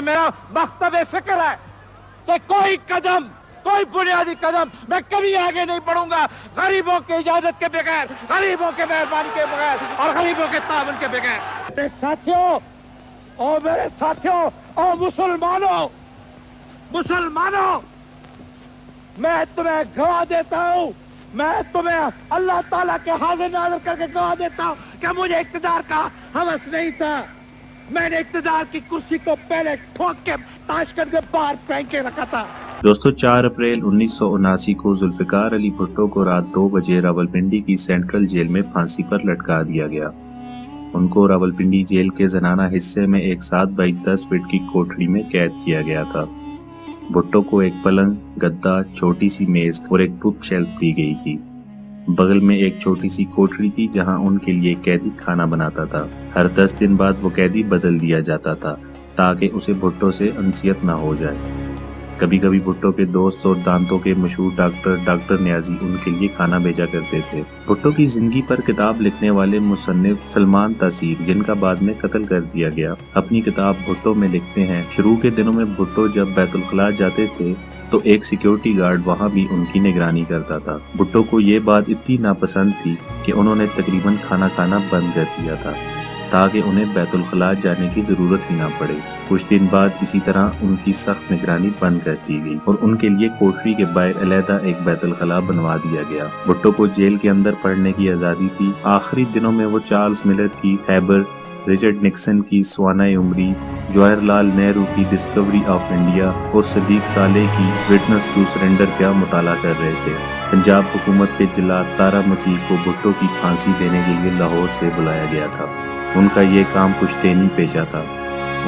मेरा मकतब फिक्र है कि कोई बुनियादी कदम मैं कभी आगे नहीं बढ़ूंगा गरीबों की इजाजत के बगैर, गरीबों के मेहरबानी के बगैर और गरीबों के ताबन के बगैर। मेरे साथियों और मुसलमानों, मैं तुम्हें गवाह देता हूँ, मैं तुम्हें अल्लाह ताला के हाजिर नाज़िर करके गवाह देता हूँ कि मुझे इक़्तिदार का हवस नहीं था। मैंने इक़्तिदार की कुर्सी को पहले ठोक के ताशकंद के बाहर फेंक के रखा था। दोस्तों 4 अप्रैल 1979 को जुल्फिकार अली भुट्टो को रात 2 बजे रावलपिंडी की सेंट्रल जेल में फांसी पर लटका दिया गया। उनको रावलपिंडी जेल के जनाना हिस्से में एक 7 बाई 10 फीट की कोठरी में कैद किया गया था। भुट्टो को एक पलंग, गद्दा, छोटी सी मेज और एक बुक शेल्फ दी गई थी। बगल में एक छोटी सी कोठरी थी जहां उनके लिए कैदी खाना बनाता था। हर 10 दिन बाद वो कैदी बदल दिया जाता था ताकि उसे भुट्टो से अनसियत न हो जाए। कभी कभी भुट्टो के दोस्त और दांतों के मशहूर डॉक्टर नियाजी उनके लिए खाना भेजा करते थे। भुट्टो की जिंदगी पर किताब लिखने वाले मुसन्निफ सलमान तासीर, जिनका बाद में कत्ल कर दिया गया, अपनी किताब भुट्टो में लिखते हैं, शुरू के दिनों में भुट्टो जब बैतुल खला जाते थे तो एक सिक्योरिटी गार्ड वहाँ भी उनकी निगरानी करता था। भुट्टो को ये बात इतनी नापसंद थी कि उन्होंने तकरीबन खाना खाना बंद कर दिया था ताकि उन्हें बैतुल खला जाने की जरूरत ही ना पड़े। कुछ दिन बाद इसी तरह उनकी सख्त निगरानी बंद कर दी गई और उनके लिए कोठरी के बाहर अलहदा एक बैतुल खला बनवा दिया गया। भुट्टो को जेल के अंदर पढ़ने की आजादी थी। आखिरी दिनों में वो चार्ल्स मिलर की हैबर, रिचर्ड निक्सन की स्वाना उमरी, जवाहरलाल नेहरू की डिस्कवरी ऑफ इंडिया और सदीक सालेह की विटनेस टू सरेंडर का मुताला कर रहे थे। पंजाब हुकूमत के जिलाद तारा मसीह को भुट्टो की फांसी देने के लिए लाहौर से बुलाया गया था। उनका ये काम पुश्तैनी पेशा था।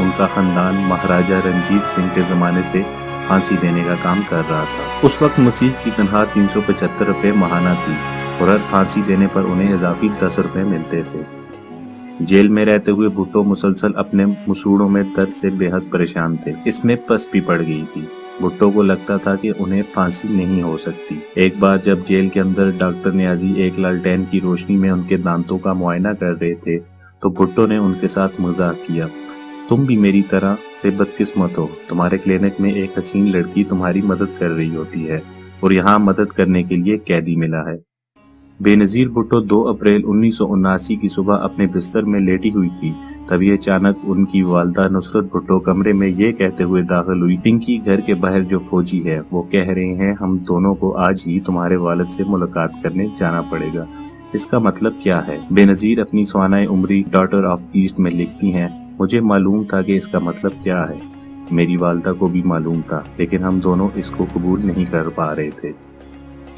उनका खानदान महाराजा रंजीत सिंह के जमाने से फांसी देने का काम कर रहा था। उस वक्त मसीह की तनख्वाह 375 रुपए माहाना थी और हर फांसी देने पर उन्हें इजाफी 10 रुपए मिलते थे। जेल में रहते हुए भुट्टो मुसलसल अपने मसूड़ों में दर्द से बेहद परेशान थे। इसमें पस भी पड़ गई थी। भुट्टो को लगता था कि उन्हें फांसी नहीं हो सकती। एक बार जब जेल के अंदर डॉक्टर नियाजी एक लालटेन की रोशनी में उनके दांतों का मुआयना कर रहे थे तो भुट्टो ने उनके साथ मजाक किया, तुम भी मेरी तरह से बदकिस्मत हो। तुम्हारे क्लिनिक में एक हसीन लड़की तुम्हारी मदद कर रही होती है और यहाँ मदद करने के लिए कैदी मिला है। बेनजीर भुट्टो 2 अप्रैल 1979 की सुबह अपने बिस्तर में लेटी हुई थी। तभी अचानक उनकी वालदा नुसरत भुट्टो कमरे में ये कहते हुए दाखिल हुई, पिंकी घर के बाहर जो फौजी है वो कह रहे हैं हम दोनों को आज ही तुम्हारे वालिद से मुलाकात करने जाना पड़ेगा। इसका मतलब क्या है? बेनजीर अपनी sauna Umri daughter of east में लिखती हैं, मुझे मालूम था कि इसका मतलब क्या है। मेरी वालदा को भी मालूम था, लेकिन हम दोनों इसको कबूल नहीं कर पा रहे थे।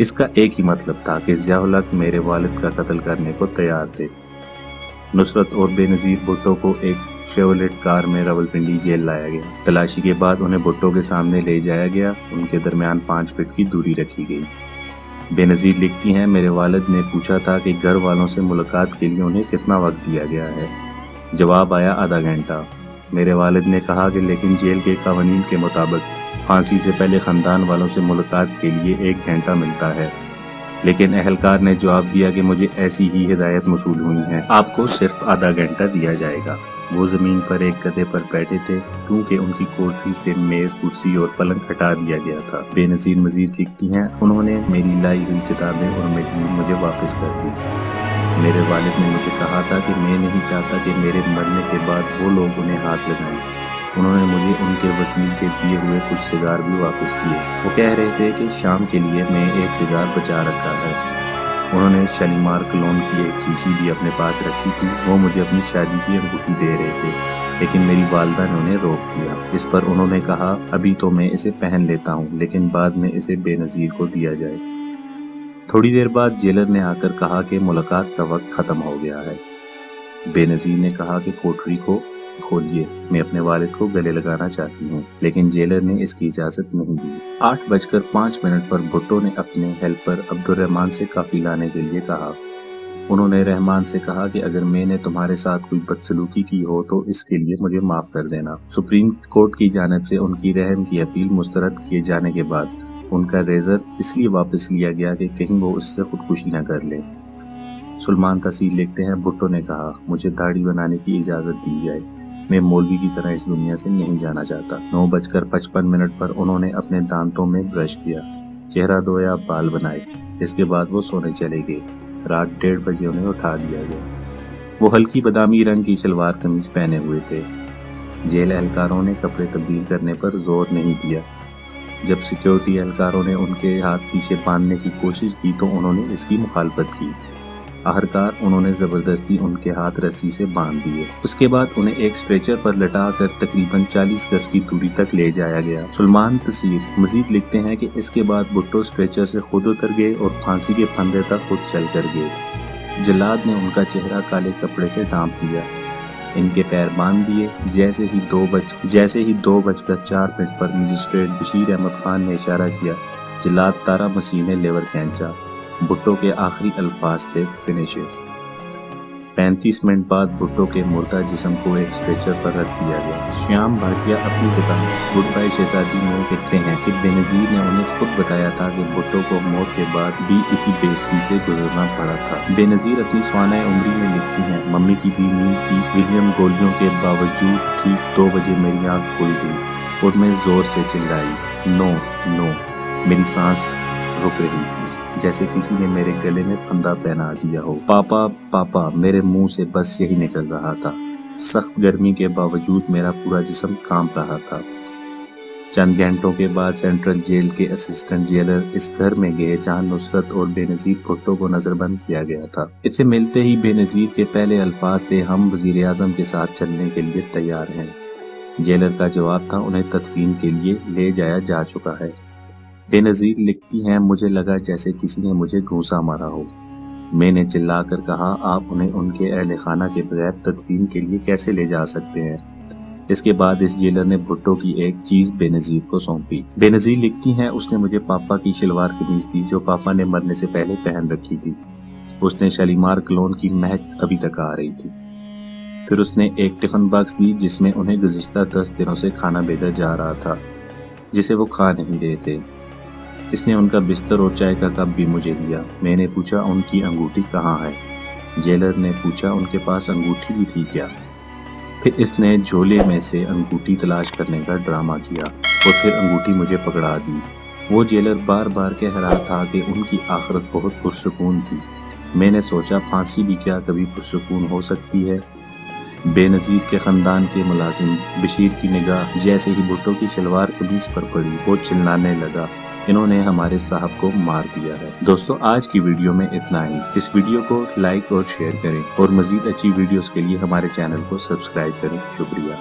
इसका एक ही मतलब था कि ज़िया-उल-हक मेरे वालिद का कत्ल करने को तैयार थे। नुसरत और बेनजीर भुट्टो को एक शेवलेट कार में रावलपिंडी जेल लाया गया। तलाशी के बाद उन्हें भुट्टो के सामने ले जाया गया। उनके दरमियान 5 फीट की दूरी रखी गई। बेनजीर लिखती हैं, मेरे वालिद ने पूछा था कि घर वालों से मुलाकात के लिए उन्हें कितना वक्त दिया गया है। जवाब आया आधा घंटा। मेरे वालिद ने कहा कि लेकिन जेल के कानून के मुताबिक फांसी से पहले खानदान वालों से मुलाकात के लिए 1 घंटा मिलता है, लेकिन अहलकार ने जवाब दिया कि मुझे ऐसी ही हिदायत मौसूल हुई है, आपको सिर्फ आधा घंटा दिया जाएगा। वो जमीन पर एक गधे पर बैठे थे क्योंकि उनकी कोठरी से मेज, कुर्सी और पलंग हटा दिया गया था। बेनजीर मजीद लिखती हैं, उन्होंने मेरी लाई हुई किताबें और मैगजीन मुझे वापस कर दी। मेरे वालिद ने मुझे कहा था कि मैं नहीं चाहता कि मेरे मरने के बाद वो लोग उन्हें हाथ लगाएं। उन्होंने मुझे उनके वकील के दिए हुए कुछ सिगार भी वापस किए। वो कह रहे थे कि शाम के लिए मैं एक सिगार बचा रखा है। उन्होंने शालीमार कलोन की एक शीशी भी अपने पास रखी थी। वो मुझे अपनी शादी की अंगूठी दे रहे थे, लेकिन मेरी वालदा ने उन्हें रोक दिया। इस पर उन्होंने कहा, अभी तो मैं इसे पहन लेता हूँ, लेकिन बाद में इसे बेनजीर को दिया जाए। थोड़ी देर बाद जेलर ने आकर कहा कि मुलाकात का वक्त खत्म हो गया है। बेनजीर ने कहा कि कोठरी को खोलिए, मैं अपने वालिद को गले लगाना चाहती हूँ, लेकिन जेलर ने इसकी इजाजत नहीं दी। 8:05 पर भुट्टो ने अपने हेल्पर अब्दुर्रहमान से काफी लाने के लिए कहा। उन्होंने रहमान से कहा कि अगर मैंने तुम्हारे साथ कोई बदसलूकी की हो तो इसके लिए मुझे माफ कर देना। सुप्रीम कोर्ट की जानिब से उनकी रहम की अपील मुस्तरद किए जाने के बाद उनका रेजर इसलिए वापस लिया गया कि कहीं वो उससे खुदकुशी न कर ले। सुलेमान तसीर लिखते हैं, भुट्टो ने कहा, मुझे दाढ़ी बनाने की इजाजत दी जाए। मैं मौलवी की तरह इस दुनिया से नहीं जाना चाहता। 9:55 पर उन्होंने अपने दांतों में ब्रश किया, चेहरा धोया, बाल बनाए। इसके बाद वो सोने चले गए। रात 1:30 बजे उन्हें उठा दिया गया। वो हल्की बादामी रंग की सलवार कमीज पहने हुए थे। जेल एहलकारों ने कपड़े तब्दील करने पर जोर नहीं दिया। जब सिक्योरिटी एहलकारों ने उनके हाथ पीछे बांधने की कोशिश की तो उन्होंने इसकी मुखालफत की। आखिरकार उन्होंने जबरदस्ती उनके हाथ रस्सी से बांध दिए। उसके बाद उन्हें एक स्ट्रेचर पर लटाकर तकरीबन 40 गज की दूरी तक ले जाया गया। सुलेमान तसीर मजीद लिखते हैं कि इसके बाद भुट्टो स्ट्रेचर से खुद उतर गए और फांसी के फंदे तक खुद चल कर गए। जल्लाद ने उनका चेहरा काले कपड़े से ढांप दिया, इनके पैर बांध दिए। जैसे ही 2:04 पर मजिस्ट्रेट बशीर अहमद खान ने इशारा किया, जल्लाद तारा मसीह ने लेवर खींचा। भुट्टो के आखिरी अल्फाज थे, फिनिशर। 35 मिनट बाद भुट्टो के मुर्दा जिस्म को एक स्ट्रेचर पर रख दिया गया। श्याम भाटिया अपनी किताब गुड बाय शहजादी में लिखते हैं कि बेनज़ीर ने उन्हें खुद बताया था कि भुट्टो को मौत के बाद भी इसी बेइज्जती से गुजरना पड़ा था। बेनज़ीर अपनी स्वाना उम्री में लिखती हैं, मम्मी की दी नींद थी, विलियम गोलियों के बावजूद ठीक 2 बजे मेरी आँख खुल गई और मैं जोर से चिल्लाई, नो नो। मेरी सांस रुक रही थी, जैसे किसी ने मेरे गले में फंदा पहना दिया हो। पापा पापा मेरे मुंह से बस यही निकल रहा था। सख्त गर्मी के बावजूद मेरा पूरा जिस्म कांप रहा था। चंद घंटों के बाद सेंट्रल जेल के असिस्टेंट जेलर इस घर में गए जहां नुसरत और बेनज़ीर भुट्टो को नजरबंद किया गया था। इससे मिलते ही बेनज़ीर के पहले अल्फाज थे, हम वजीर आजम के साथ चलने के लिए तैयार हैं। जेलर का जवाब था, उन्हें तदफीन के लिए ले जाया जा चुका है। बेनज़ीर लिखती हैं, मुझे लगा जैसे किसी ने मुझे घूंसा मारा हो। मैंने चिल्लाकर कहा, आप उन्हें उनके अहले खाना के बगैर तदफीन के लिए कैसे ले जा सकते हैं। इसके बाद इस जेलर ने भुट्टो की एक चीज बेनज़ीर को सौंपी। बेनज़ीर लिखती हैं, उसने मुझे पापा की शलवार कमीज दी जो पापा ने मरने से पहले पहन रखी थी। उसने शालीमार कलोन की महक अभी तक आ रही थी। फिर उसने एक टिफिन बॉक्स दी जिसमें उन्हें गुज़िश्ता 10 दिनों से खाना भेजा जा रहा था, जिसे वो खा नहीं रहे थे। इसने उनका बिस्तर और चाय का कप भी मुझे दिया। मैंने पूछा, उनकी अंगूठी कहाँ है? जेलर ने पूछा, उनके पास अंगूठी भी थी क्या? फिर इसने झोले में से अंगूठी तलाश करने का ड्रामा किया और फिर अंगूठी मुझे पकड़ा दी। वो जेलर बार बार कह रहा था कि उनकी आखिरत बहुत पुरसुकून थी। मैंने सोचा, फांसी भी क्या कभी पुरसुकून हो सकती है? बेनज़ीर के खानदान के मुलाजिम बशीर की निगाह जैसे ही भुट्टो की सलवार कमीज पर पड़ी, वो चिल्लाने लगा, इन्होंने हमारे साहब को मार दिया है। दोस्तों, आज की वीडियो में इतना ही। इस वीडियो को लाइक और शेयर करें और मजीद अच्छी वीडियोस के लिए हमारे चैनल को सब्सक्राइब करें। शुक्रिया।